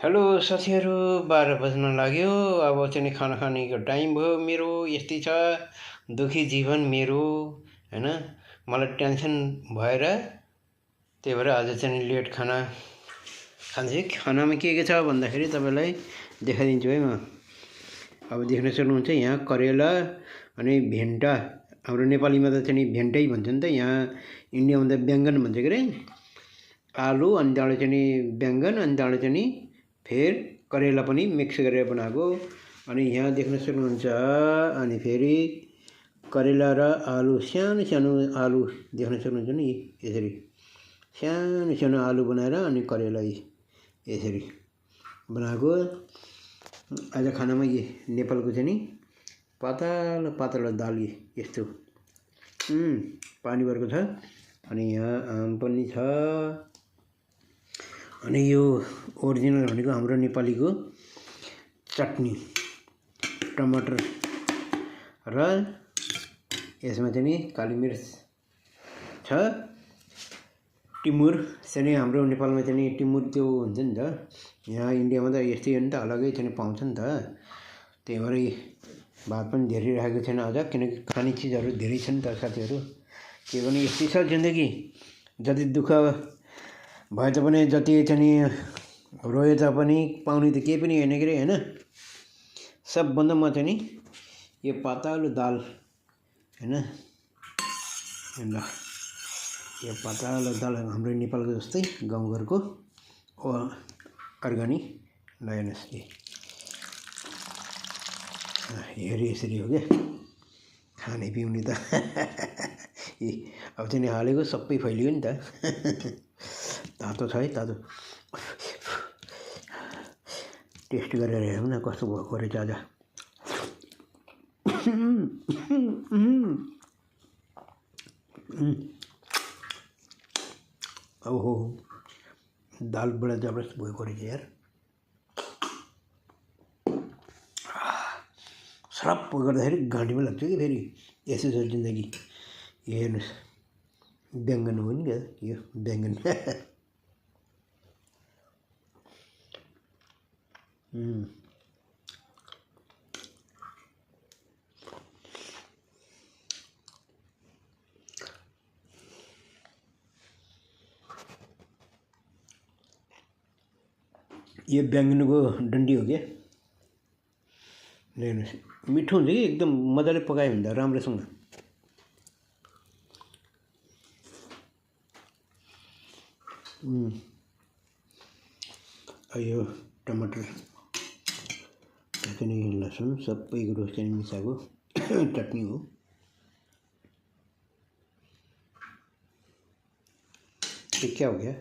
Hello साथीहरू, 12 बज्न लाग्यो। अब चाहिँ नि खाना खानेको टाइम भयो। मेरो यस्तै छ दुखी जीवन मेरो, हैन। मलाई टेन्सन भएर त्यही भएर आज चाहिँ नि लेट खाना खान्छु। खानामा के छ भन्दाखेरि तपाईँलाई देखाइदिन्छु है म। अब देख्न सक्नुहुन्छ यहाँ करेला अनि भेन्टा। हाम्रो नेपालीमा त चाहिँ नि भेन्टै भन्छ नि त, यहाँ इन्डियामा त बैंगन भन्छ के अरे। आलु अनि त्यहाँबाट चाहिँ नि बैंगन अनि त्यहाँबाट चाहिँ नि फेर करेला पनि मिक्स गरेर बनाएको। अनि यहाँ देख्न सक्नुहुन्छ। अनि फेरि करेला र आलु, सानो सानो आलु देख्न सक्नुहुन्छ नि, यसरी सानो सानो आलु बनाएर अनि करेला यसरी बनाएको। आज खानामा नेपालको चाहिँ नि पातलो पातलो दाल यस्तो पानी भरेको छ। अनि यहाँ आम पनि छ। अनि यो ओरिजिनल भनेको हाम्रो नेपालीको चटनी, टमाटर र यसमा चाहिँ नि काली मिर्च छ। टिमुर चाहिँ हाम्रो नेपालमा चाहिँ नि टिमुर त्यो हुन्छ नि त, यहाँ इन्डियामा त यस्तै हो नि त, अलग्गै चाहिँ पाउँछ नि त। त्यही भएर भात पनि धेरै राखेको छैन आज, किनकि खाने चिजहरू धेरै छन् त साथीहरू। के भने यस्तै छ जिन्दगी। जति दुःख भए तापनि, जति चाहिँ नि रोए तापनि पाउने त केही पनि होइन के अरे, होइन। सबभन्दा म चाहिँ नि यो पातलो दाल, होइन, ल यो पातलो दाल हाम्रो नेपालको जस्तै गाउँघरको अर्ग्यानिक ल हेर्नुहोस् हेरी यसरी हो क्या खाने पिउने त। अब चाहिँ नि हालेको सबै फैलियो नि त। तातो छ है, तातो। टेस्ट गरेर हेरौँ न कस्तो भएको रहेछ आज। ओहो, दाल बडा जबरजस्त भएको रहेछ यार। सरप गर्दाखेरि घाँटीमा लाग्छ कि फेरि। यसो छ जिन्दगी। हेर्नुहोस्, बैंगन हो नि क्या यो बैंगन। यो बैंगनको डन्डी हो क्या। हेर्नुहोस्, मिठो हुन्छ कि एकदम मजाले पकायो भने त राम्रोसँग। यो टमाटर चाहिँ लसुन सबै कुरो चाहिँ मिसाएको चटनी हो। ये क्या हो गया?